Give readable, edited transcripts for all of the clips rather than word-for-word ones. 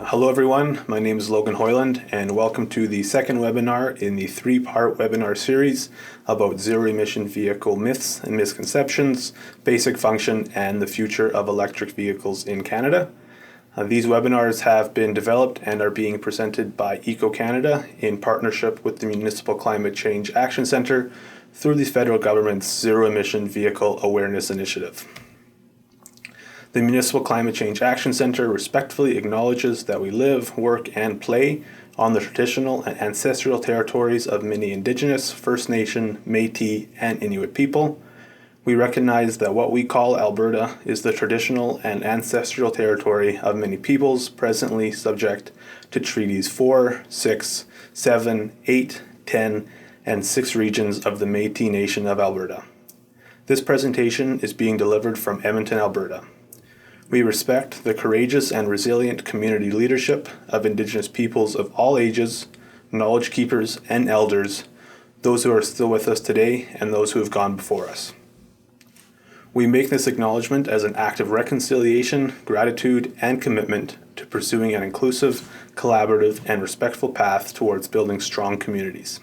Hello everyone, my name is Logan Hoyland and welcome to the second webinar in the three-part webinar series about zero-emission vehicle myths and misconceptions, basic function, and the future of electric vehicles in Canada. These webinars have been developed and are being presented by Eco-Canada in partnership with the Municipal Climate Change Action Centre through the federal government's Zero-Emission Vehicle Awareness Initiative. The Municipal Climate Change Action Centre respectfully acknowledges that we live, work, and play on the traditional and ancestral territories of many Indigenous, First Nation, Métis, and Inuit people. We recognize that what we call Alberta is the traditional and ancestral territory of many peoples presently subject to Treaties 4, 6, 7, 8, 10, and 6 regions of the Métis Nation of Alberta. This presentation is being delivered from Edmonton, Alberta. We respect the courageous and resilient community leadership of Indigenous peoples of all ages, knowledge keepers, and elders, those who are still with us today and those who have gone before us. We make this acknowledgement as an act of reconciliation, gratitude, and commitment to pursuing an inclusive, collaborative, and respectful path towards building strong communities.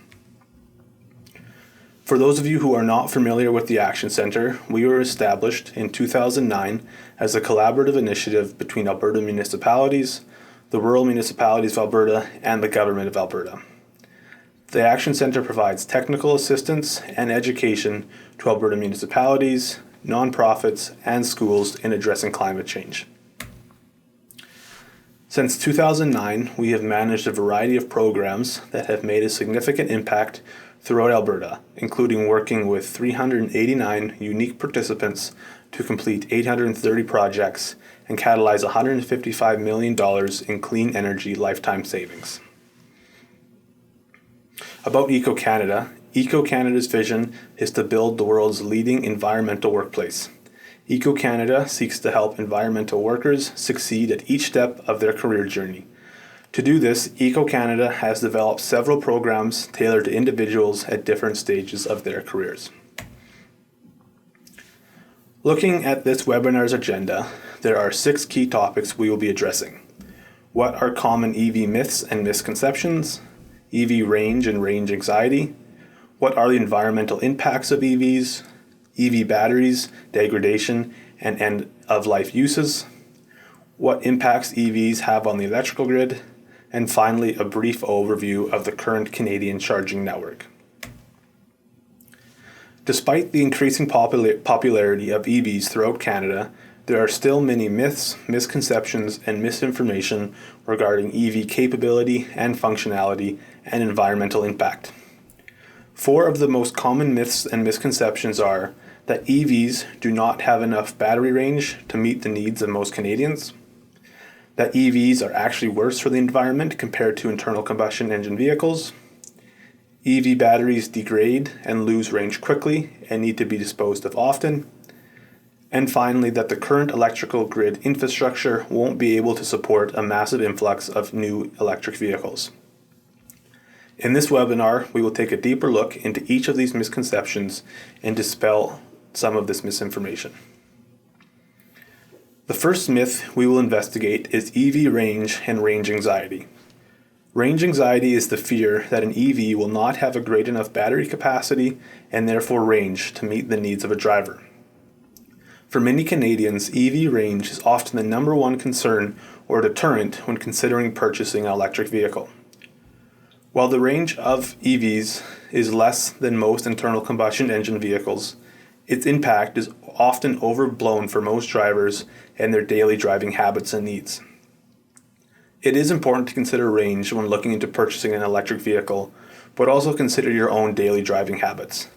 For those of you who are not familiar with the Action Centre, we were established in 2009 as a collaborative initiative between Alberta municipalities, the rural municipalities of Alberta, and the Government of Alberta. The Action Centre provides technical assistance and education to Alberta municipalities, nonprofits, and schools in addressing climate change. Since 2009, we have managed a variety of programs that have made a significant impact throughout Alberta, including working with 389 unique participants to complete 830 projects and catalyze $155 million in clean energy lifetime savings. About Eco-Canada, Eco-Canada's vision is to build the world's leading environmental workplace. Eco-Canada seeks to help environmental workers succeed at each step of their career journey. To do this, Eco-Canada has developed several programs tailored to individuals at different stages of their careers. Looking at this webinar's agenda, there are 6 key topics we will be addressing. What are common EV myths and misconceptions? EV range and range anxiety? What are the environmental impacts of EVs? EV batteries, degradation, and end-of-life uses? What impacts EVs have on the electrical grid? And finally, a brief overview of the current Canadian charging network. Despite the increasing popularity of EVs throughout Canada, there are still many myths, misconceptions, and misinformation regarding EV capability and functionality and environmental impact. 4 of the most common myths and misconceptions are that EVs do not have enough battery range to meet the needs of most Canadians, that EVs are actually worse for the environment compared to internal combustion engine vehicles, EV batteries degrade and lose range quickly and need to be disposed of often, and finally that the current electrical grid infrastructure won't be able to support a massive influx of new electric vehicles. In this webinar, we will take a deeper look into each of these misconceptions and dispel some of this misinformation. The first myth we will investigate is EV range and range anxiety. Range anxiety is the fear that an EV will not have a great enough battery capacity and therefore range to meet the needs of a driver. For many Canadians, EV range is often the number one concern or deterrent when considering purchasing an electric vehicle. While the range of EVs is less than most internal combustion engine vehicles, its impact is often overblown for most drivers and their daily driving habits and needs. It is important to consider range when looking into purchasing an electric vehicle, but also consider your own daily driving habits.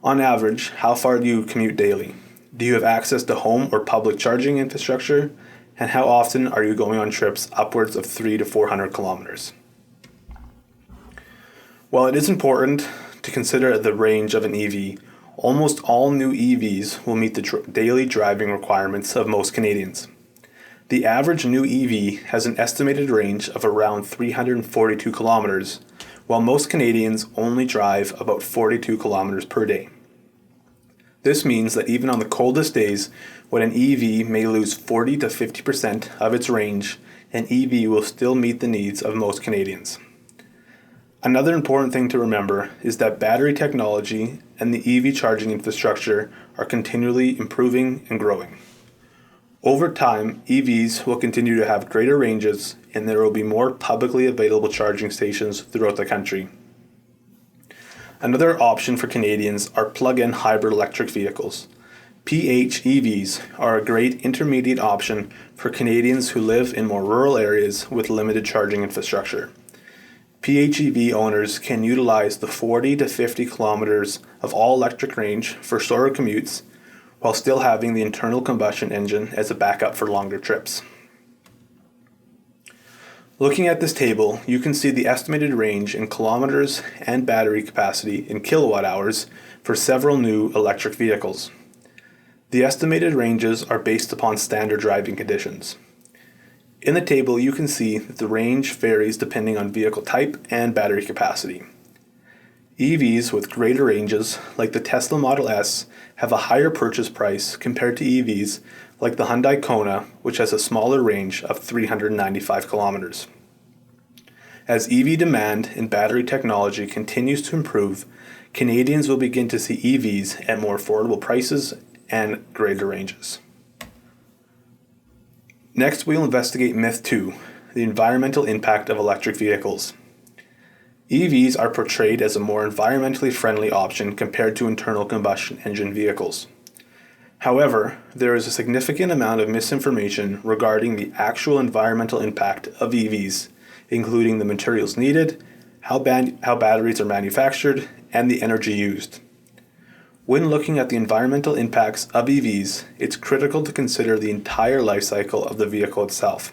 On average, how far do you commute daily? Do you have access to home or public charging infrastructure? And how often are you going on trips upwards of 300 to 400 kilometers? While it is important to consider the range of an EV, almost all new EVs will meet the daily driving requirements of most Canadians. The average new EV has an estimated range of around 342 kilometers, while most Canadians only drive about 42 kilometers per day. This means that even on the coldest days, when an EV may lose 40 to 50% of its range, an EV will still meet the needs of most Canadians. Another important thing to remember is that battery technology and the EV charging infrastructure are continually improving and growing. Over time, EVs will continue to have greater ranges, and there will be more publicly available charging stations throughout the country. Another option for Canadians are plug-in hybrid electric vehicles. PHEVs are a great intermediate option for Canadians who live in more rural areas with limited charging infrastructure. PHEV owners can utilize the 40 to 50 kilometers of all-electric range for shorter commutes while still having the internal combustion engine as a backup for longer trips. Looking at this table, you can see the estimated range in kilometers and battery capacity in kilowatt hours for several new electric vehicles. The estimated ranges are based upon standard driving conditions. In the table, you can see that the range varies depending on vehicle type and battery capacity. EVs with greater ranges, like the Tesla Model S, have a higher purchase price compared to EVs like the Hyundai Kona, which has a smaller range of 395 kilometers. As EV demand in battery technology continues to improve, Canadians will begin to see EVs at more affordable prices and greater ranges. Next, we'll investigate myth 2, the environmental impact of electric vehicles. EVs are portrayed as a more environmentally friendly option compared to internal combustion engine vehicles. However, there is a significant amount of misinformation regarding the actual environmental impact of EVs, including the materials needed, how batteries are manufactured, and the energy used. When looking at the environmental impacts of EVs, it's critical to consider the entire life cycle of the vehicle itself.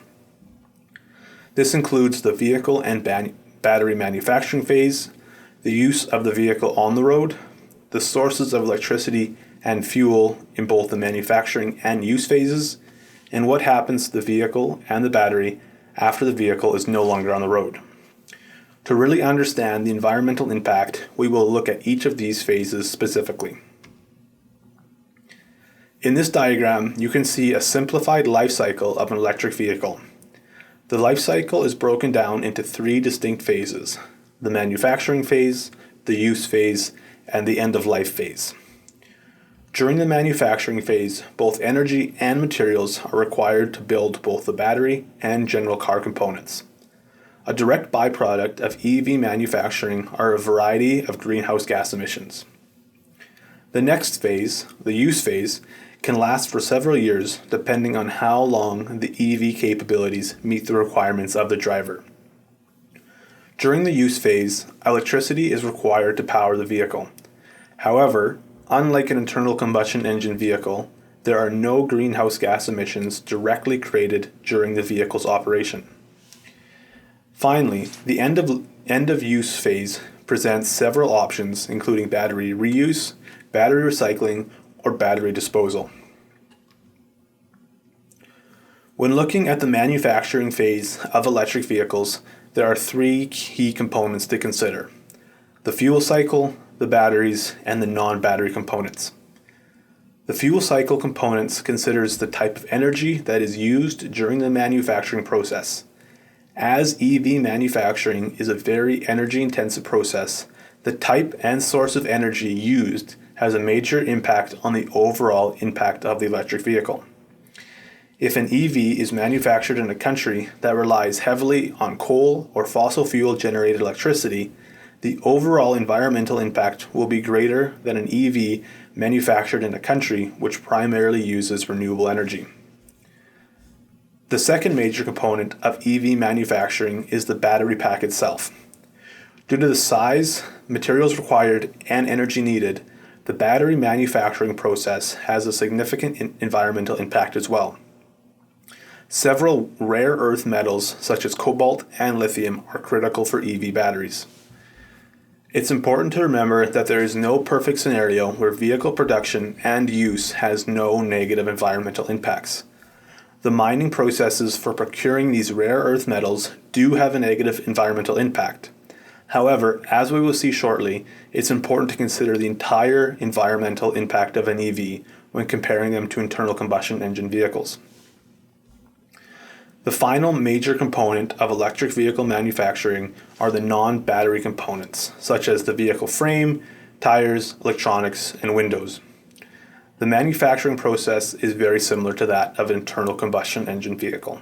This includes the vehicle and battery manufacturing phase, the use of the vehicle on the road, the sources of electricity and fuel in both the manufacturing and use phases, and what happens to the vehicle and the battery after the vehicle is no longer on the road. To really understand the environmental impact, we will look at each of these phases specifically. In this diagram, you can see a simplified life cycle of an electric vehicle. The life cycle is broken down into 3 distinct phases: the manufacturing phase, the use phase, and the end-of-life phase. During the manufacturing phase, both energy and materials are required to build both the battery and general car components. A direct byproduct of EV manufacturing are a variety of greenhouse gas emissions. The next phase, the use phase, can last for several years depending on how long the EV capabilities meet the requirements of the driver. During the use phase, electricity is required to power the vehicle. However, unlike an internal combustion engine vehicle, there are no greenhouse gas emissions directly created during the vehicle's operation. Finally, the end of use phase presents several options, including battery reuse, battery recycling, or battery disposal. When looking at the manufacturing phase of electric vehicles, there are 3 key components to consider: the fuel cycle, the batteries, and the non-battery components. The fuel cycle components considers the type of energy that is used during the manufacturing process. As EV manufacturing is a very energy-intensive process, the type and source of energy used has a major impact on the overall impact of the electric vehicle. If an EV is manufactured in a country that relies heavily on coal or fossil fuel generated electricity, the overall environmental impact will be greater than an EV manufactured in a country which primarily uses renewable energy. The second major component of EV manufacturing is the battery pack itself. Due to the size, materials required, and energy needed, the battery manufacturing process has a significant environmental impact as well. Several rare earth metals such as cobalt and lithium are critical for EV batteries. It's important to remember that there is no perfect scenario where vehicle production and use has no negative environmental impacts. The mining processes for procuring these rare earth metals do have a negative environmental impact. However, as we will see shortly, it's important to consider the entire environmental impact of an EV when comparing them to internal combustion engine vehicles. The final major component of electric vehicle manufacturing are the non-battery components, such as the vehicle frame, tires, electronics, and windows. The manufacturing process is very similar to that of an internal combustion engine vehicle.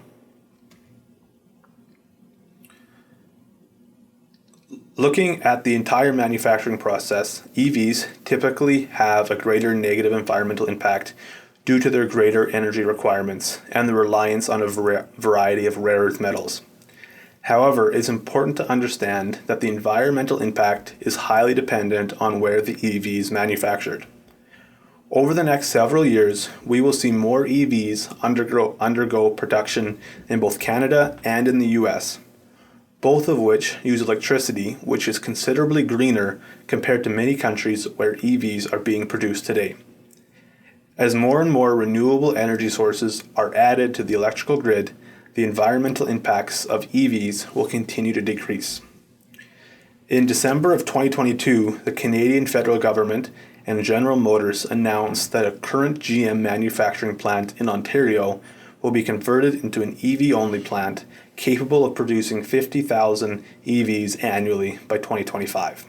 Looking at the entire manufacturing process, EVs typically have a greater negative environmental impact due to their greater energy requirements and the reliance on a variety of rare earth metals. However, it's important to understand that the environmental impact is highly dependent on where the EV is manufactured. Over the next several years, we will see more EVs undergo production in both Canada and in the US, both of which use electricity, which is considerably greener compared to many countries where EVs are being produced today. As more and more renewable energy sources are added to the electrical grid, the environmental impacts of EVs will continue to decrease. In December of 2022, the Canadian federal government and General Motors announced that a current GM manufacturing plant in Ontario will be converted into an EV-only plant capable of producing 50,000 EVs annually by 2025.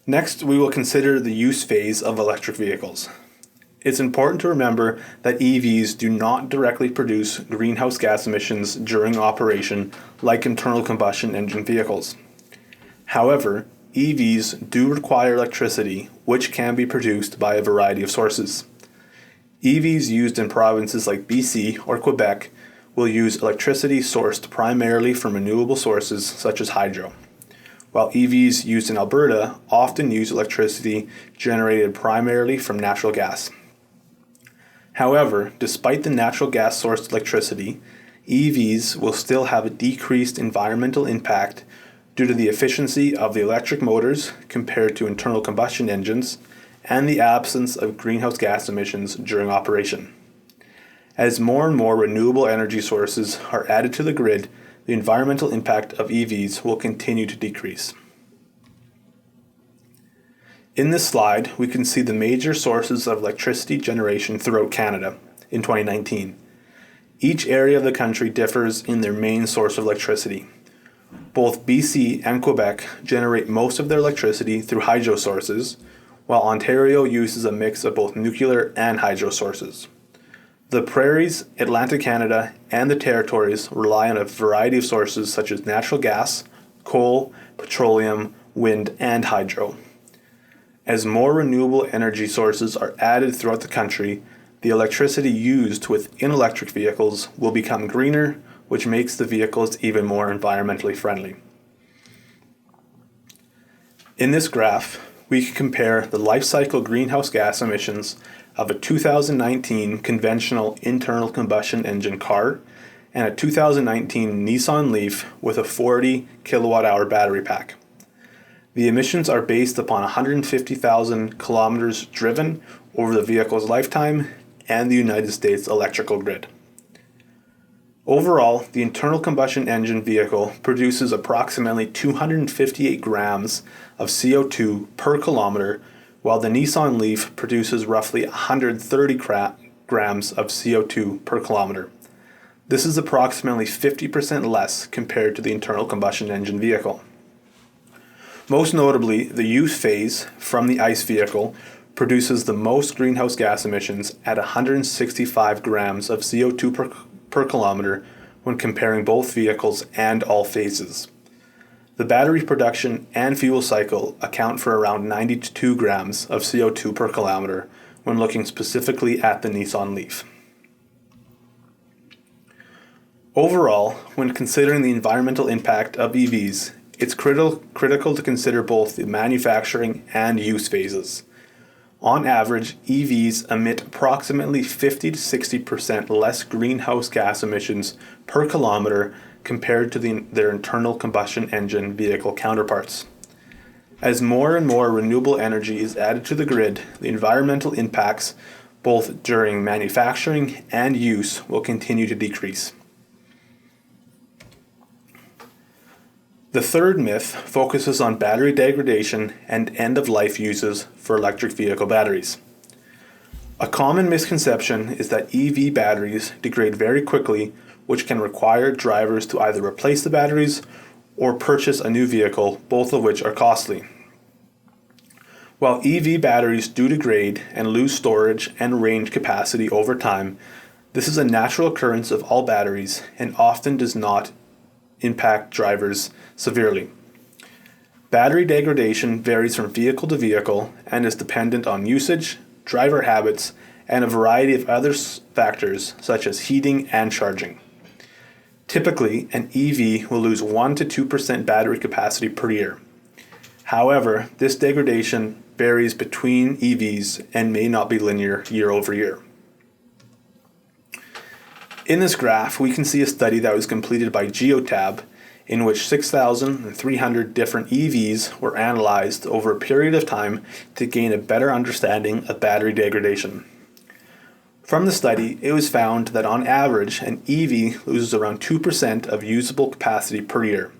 Next, we will consider the use phase of electric vehicles. It's important to remember that EVs do not directly produce greenhouse gas emissions during operation like internal combustion engine vehicles. However, EVs do require electricity, which can be produced by a variety of sources. EVs used in provinces like BC or Quebec will use electricity sourced primarily from renewable sources such as hydro, while EVs used in Alberta often use electricity generated primarily from natural gas. However, despite the natural gas sourced electricity, EVs will still have a decreased environmental impact due to the efficiency of the electric motors compared to internal combustion engines and the absence of greenhouse gas emissions during operation. As more and more renewable energy sources are added to the grid, the environmental impact of EVs will continue to decrease. In this slide, we can see the major sources of electricity generation throughout Canada in 2019. Each area of the country differs in their main source of electricity. Both BC and Quebec generate most of their electricity through hydro sources, while Ontario uses a mix of both nuclear and hydro sources. The Prairies, Atlantic Canada, and the Territories rely on a variety of sources such as natural gas, coal, petroleum, wind, and hydro. As more renewable energy sources are added throughout the country, the electricity used within electric vehicles will become greener, which makes the vehicles even more environmentally friendly. In this graph, we can compare the Lifecycle greenhouse gas emissions of a 2019 conventional internal combustion engine car and a 2019 Nissan Leaf with a 40 kilowatt-hour battery pack. The emissions are based upon 150,000 kilometers driven over the vehicle's lifetime and the United States electrical grid. Overall, the internal combustion engine vehicle produces approximately 258 grams of CO2 per kilometer, while the Nissan Leaf produces roughly 130 grams of CO2 per kilometer. This is approximately 50% less compared to the internal combustion engine vehicle. Most notably, the use phase from the ICE vehicle produces the most greenhouse gas emissions at 165 grams of CO2 per kilometer when comparing both vehicles and all phases. The battery production and fuel cycle account for around 92 grams of CO2 per kilometer when looking specifically at the Nissan Leaf. Overall, when considering the environmental impact of EVs, it's critical to consider both the manufacturing and use phases. On average, EVs emit approximately 50 to 60% less greenhouse gas emissions per kilometer compared to their internal combustion engine vehicle counterparts. As more and more renewable energy is added to the grid, the environmental impacts, both during manufacturing and use, will continue to decrease. The third myth focuses on battery degradation and end-of-life uses for electric vehicle batteries. A common misconception is that EV batteries degrade very quickly, which can require drivers to either replace the batteries or purchase a new vehicle, both of which are costly. While EV batteries do degrade and lose storage and range capacity over time, this is a natural occurrence of all batteries and often does not impact drivers severely. Battery degradation varies from vehicle to vehicle and is dependent on usage, driver habits, and a variety of other factors such as heating and charging. Typically, an EV will lose 1 to 2% battery capacity per year. However, this degradation varies between EVs and may not be linear year over year. In this graph, we can see a study that was completed by Geotab in which 6,300 different EVs were analyzed over a period of time to gain a better understanding of battery degradation. From the study, it was found that on average, an EV loses around 2% of usable capacity per year.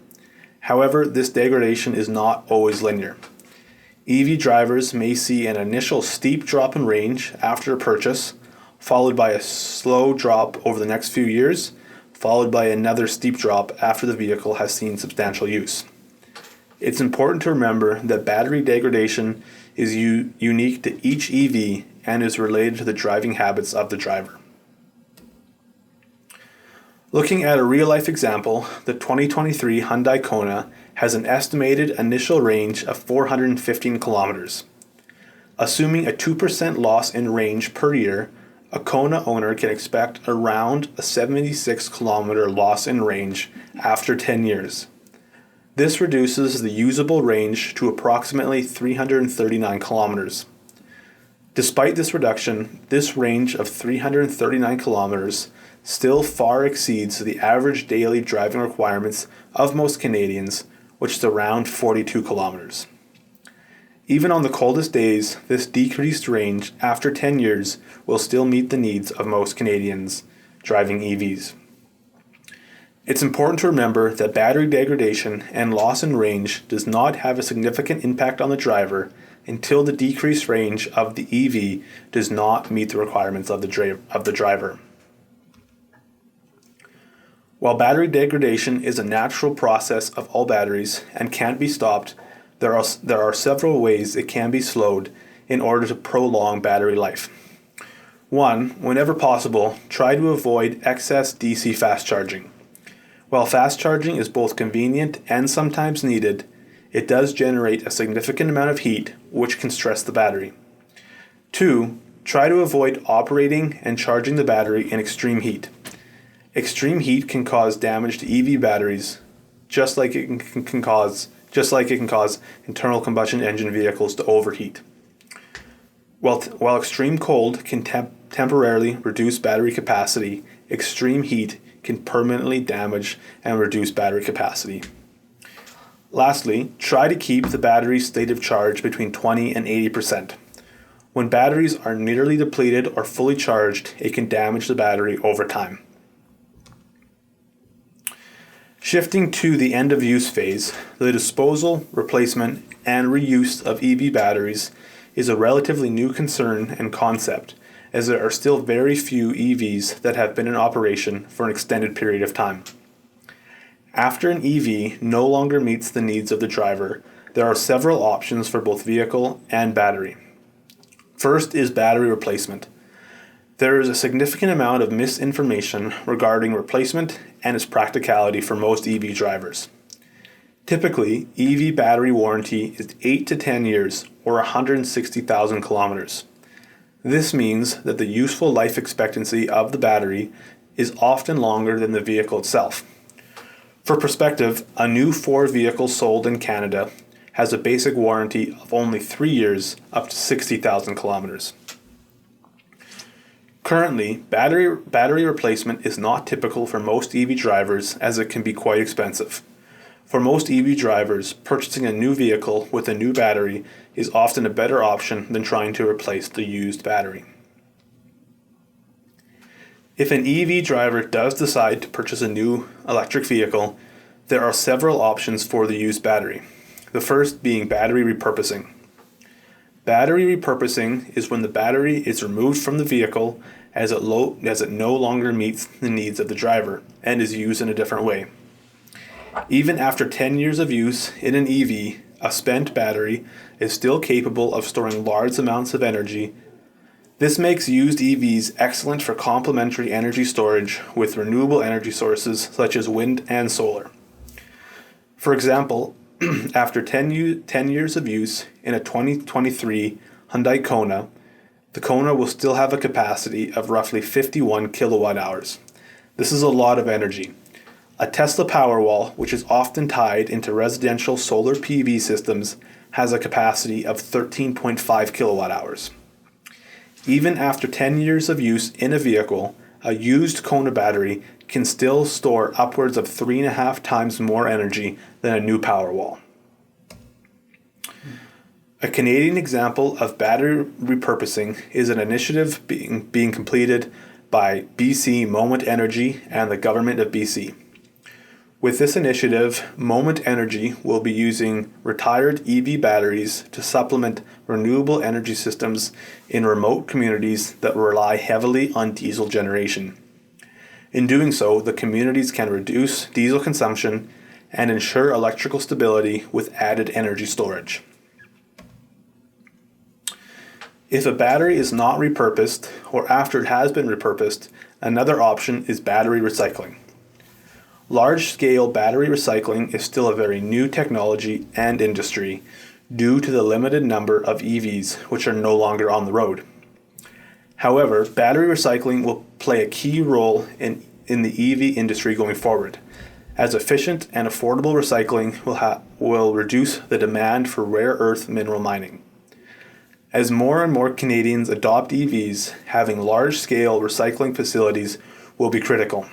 However, this degradation is not always linear. EV drivers may see an initial steep drop in range after a purchase, followed by a slow drop over the next few years, followed by another steep drop after the vehicle has seen substantial use. It's important to remember that battery degradation is unique to each EV and is related to the driving habits of the driver. Looking at a real-life example, the 2023 Hyundai Kona has an estimated initial range of 415 kilometers. Assuming a 2% loss in range per year, a Kona owner can expect around a 76 kilometer loss in range after 10 years. This reduces the usable range to approximately 339 kilometers. Despite this reduction, this range of 339 kilometers still far exceeds the average daily driving requirements of most Canadians, which is around 42 kilometers. Even on the coldest days, this decreased range after 10 years will still meet the needs of most Canadians driving EVs. It's important to remember that battery degradation and loss in range does not have a significant impact on the driver until the decreased range of the EV does not meet the requirements of the driver. While battery degradation is a natural process of all batteries and can't be stopped, there are several ways it can be slowed in order to prolong battery life. 1. Whenever possible, try to avoid excess DC fast charging. While fast charging is both convenient and sometimes needed, it does generate a significant amount of heat, which can stress the battery. 2. Try to avoid operating and charging the battery in extreme heat. Extreme heat can cause damage to EV batteries, just like it can cause internal combustion engine vehicles to overheat. While extreme cold can temporarily reduce battery capacity, extreme heat can permanently damage and reduce battery capacity. Lastly, try to keep the battery's state of charge between 20 and 80%. When batteries are nearly depleted or fully charged, it can damage the battery over time. Shifting to the end-of-use phase, the disposal, replacement, and reuse of EV batteries is a relatively new concern and concept, as there are still very few EVs that have been in operation for an extended period of time. After an EV no longer meets the needs of the driver, there are several options for both vehicle and battery. First is battery replacement. There is a significant amount of misinformation regarding replacement and its practicality for most EV drivers. Typically, EV battery warranty is 8 to 10 years or 160,000 kilometers. This means that the useful life expectancy of the battery is often longer than the vehicle itself. For perspective, a new Ford vehicle sold in Canada has a basic warranty of only 3 years up to 60,000 kilometers. Currently, battery replacement is not typical for most EV drivers as it can be quite expensive. For most EV drivers, purchasing a new vehicle with a new battery is often a better option than trying to replace the used battery. If an EV driver does decide to purchase a new electric vehicle, There are several options for the used battery, the first being battery repurposing. Battery repurposing is when the battery is removed from the vehicle as it no longer meets the needs of the driver and is used in a different way. Even after 10 years of use in an EV, a spent battery is still capable of storing large amounts of energy. This makes used EVs excellent for complementary energy storage with renewable energy sources such as wind and solar. For example, after 10 years of use in a 2023 Hyundai Kona, the Kona will still have a capacity of roughly 51 kilowatt hours. This is a lot of energy. A Tesla Powerwall, which is often tied into residential solar PV systems, has a capacity of 13.5 kilowatt hours. Even after 10 years of use in a vehicle, a used Kona battery can still store upwards of 3.5 times more energy than a new Powerwall. A Canadian example of battery repurposing is an initiative being completed by BC Moment Energy and the Government of BC. With this initiative, Moment Energy will be using retired EV batteries to supplement renewable energy systems in remote communities that rely heavily on diesel generation. In doing so, the communities can reduce diesel consumption and ensure electrical stability with added energy storage. If a battery is not repurposed, or after it has been repurposed, another option is battery recycling. Large-scale battery recycling is still a very new technology and industry due to the limited number of EVs which are no longer on the road. However, battery recycling will play a key role in the EV industry going forward, as efficient and affordable recycling will reduce the demand for rare earth mineral mining. As more and more Canadians adopt EVs, having large-scale recycling facilities will be critical.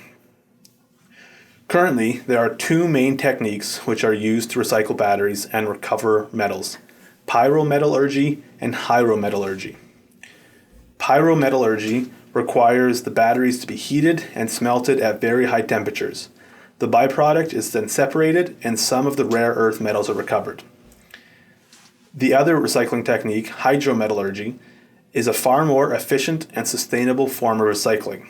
Currently, there are two main techniques which are used to recycle batteries and recover metals: pyrometallurgy and hydrometallurgy. Pyrometallurgy requires the batteries to be heated and smelted at very high temperatures. The byproduct is then separated and some of the rare earth metals are recovered. The other recycling technique, hydrometallurgy, is a far more efficient and sustainable form of recycling.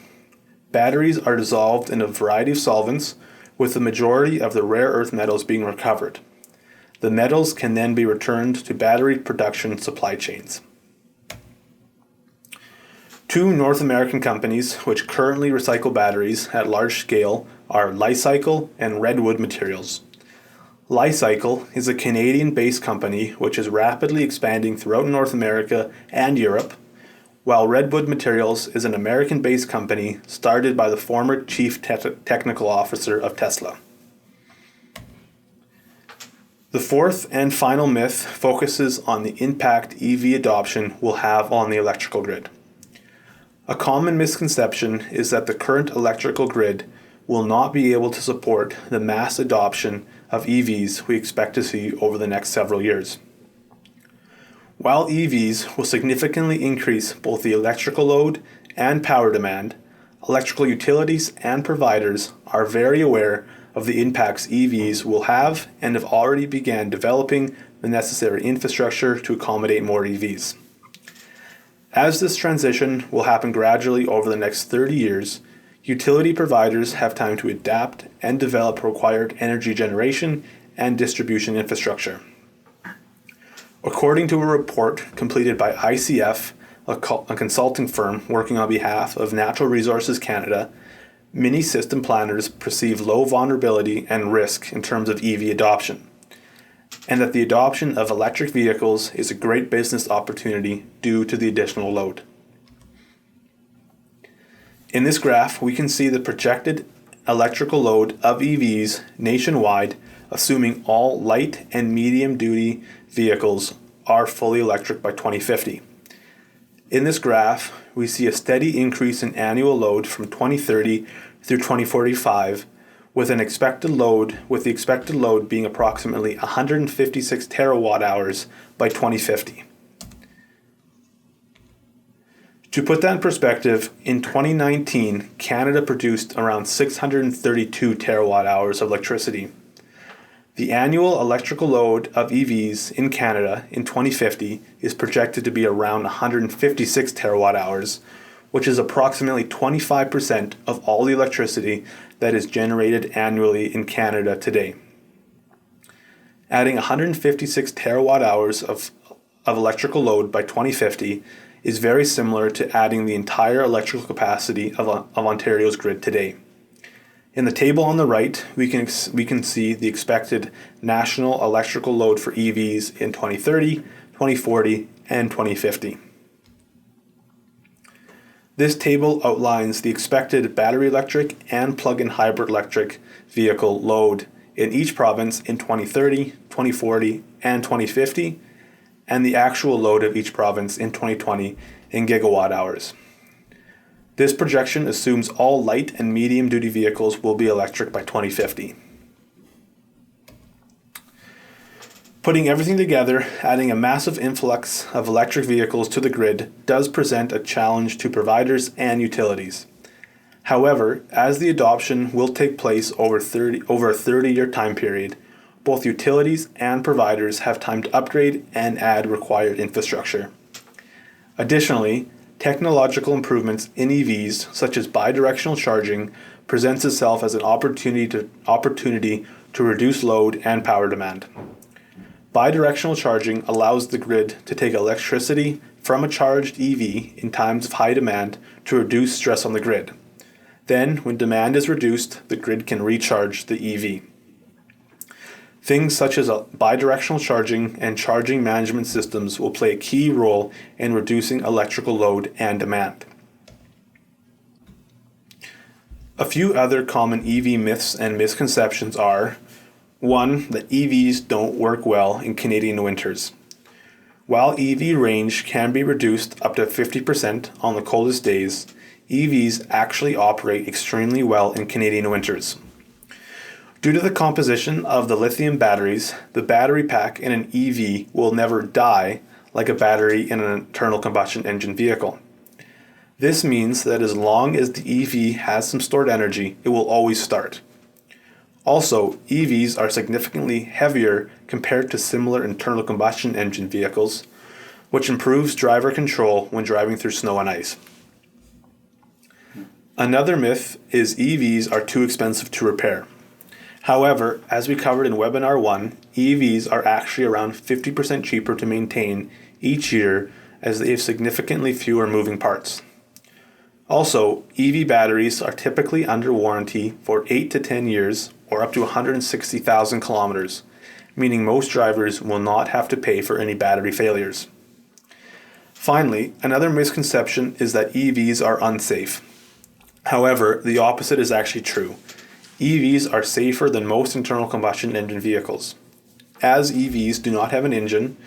Batteries are dissolved in a variety of solvents, with the majority of the rare earth metals being recovered. The metals can then be returned to battery production supply chains. Two North American companies which currently recycle batteries at large scale are Lifecycle and Redwood Materials. Lifecycle is a Canadian-based company which is rapidly expanding throughout North America and Europe, while Redwood Materials is an American-based company started by the former Chief Technical Officer of Tesla. The fourth and final myth focuses on the impact EV adoption will have on the electrical grid. A common misconception is that the current electrical grid will not be able to support the mass adoption of EVs we expect to see over the next several years. While EVs will significantly increase both the electrical load and power demand, electrical utilities and providers are very aware of the impacts EVs will have and have already began developing the necessary infrastructure to accommodate more EVs. As this transition will happen gradually over the next 30 years, utility providers have time to adapt and develop required energy generation and distribution infrastructure. According to a report completed by ICF, a consulting firm working on behalf of Natural Resources Canada, many system planners perceive low vulnerability and risk in terms of EV adoption, and that the adoption of electric vehicles is a great business opportunity due to the additional load. In this graph, we can see the projected electrical load of EVs nationwide, assuming all light and medium-duty vehicles are fully electric by 2050. In this graph, we see a steady increase in annual load from 2030 through 2045, with the expected load being approximately 156 terawatt hours by 2050. To put that in perspective, in 2019, Canada produced around 632 terawatt hours of electricity. The annual electrical load of EVs in Canada in 2050 is projected to be around 156 terawatt hours, which is approximately 25% of all the electricity that is generated annually in Canada today. Adding 156 terawatt hours of electrical load by 2050 is very similar to adding the entire electrical capacity of Ontario's grid today. In the table on the right, we can see the expected national electrical load for EVs in 2030, 2040, and 2050. This table outlines the expected battery electric and plug-in hybrid electric vehicle load in each province in 2030, 2040, and 2050, and the actual load of each province in 2020 in gigawatt hours. This projection assumes all light and medium duty vehicles will be electric by 2050. Putting everything together, adding a massive influx of electric vehicles to the grid does present a challenge to providers and utilities. However, as the adoption will take place over a 30-year time period, both utilities and providers have time to upgrade and add required infrastructure. Additionally, technological improvements in EVs, such as bidirectional charging, presents itself as an opportunity to reduce load and power demand. Bidirectional charging allows the grid to take electricity from a charged EV in times of high demand to reduce stress on the grid. Then, when demand is reduced, the grid can recharge the EV. Things such as bidirectional charging and charging management systems will play a key role in reducing electrical load and demand. A few other common EV myths and misconceptions are: 1. That EVs don't work well in Canadian winters. While EV range can be reduced up to 50% on the coldest days, EVs actually operate extremely well in Canadian winters. Due to the composition of the lithium batteries, the battery pack in an EV will never die like a battery in an internal combustion engine vehicle. This means that as long as the EV has some stored energy, it will always start. Also, EVs are significantly heavier compared to similar internal combustion engine vehicles, which improves driver control when driving through snow and ice. Another myth is EVs are too expensive to repair. However, as we covered in Webinar 1, EVs are actually around 50% cheaper to maintain each year as they have significantly fewer moving parts. Also, EV batteries are typically under warranty for 8 to 10 years or up to 160,000 kilometers, meaning most drivers will not have to pay for any battery failures. Finally, another misconception is that EVs are unsafe. However, the opposite is actually true. EVs are safer than most internal combustion engine vehicles. As EVs do not have an engine,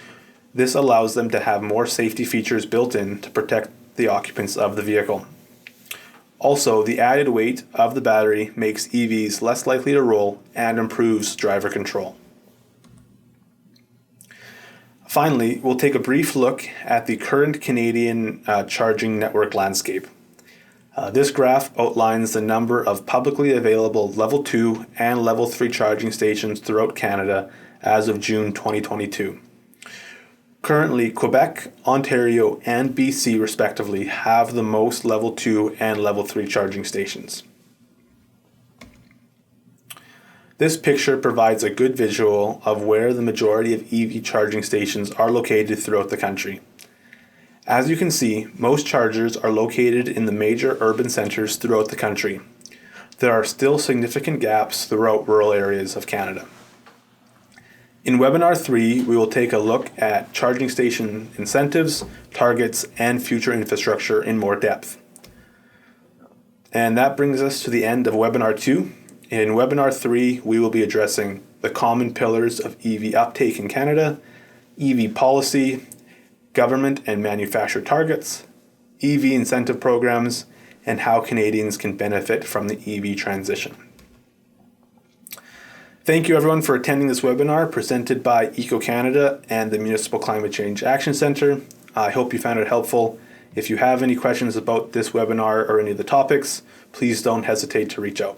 this allows them to have more safety features built in to protect the occupants of the vehicle. Also, the added weight of the battery makes EVs less likely to roll and improves driver control. Finally, we'll take a brief look at the current Canadian charging network landscape. This graph outlines the number of publicly available Level 2 and Level 3 charging stations throughout Canada as of June 2022. Currently, Quebec, Ontario, and BC respectively have the most Level 2 and Level 3 charging stations. This picture provides a good visual of where the majority of EV charging stations are located throughout the country. As you can see, most chargers are located in the major urban centers throughout the country. There are still significant gaps throughout rural areas of Canada. In Webinar 3, we will take a look at charging station incentives, targets, and future infrastructure in more depth. And that brings us to the end of Webinar 2. In Webinar 3, we will be addressing the common pillars of EV uptake in Canada, EV policy, government and manufacturer targets, EV incentive programs, and how Canadians can benefit from the EV transition. Thank you everyone for attending this webinar presented by EcoCanada and the Municipal Climate Change Action Centre. I hope you found it helpful. If you have any questions about this webinar or any of the topics, please don't hesitate to reach out.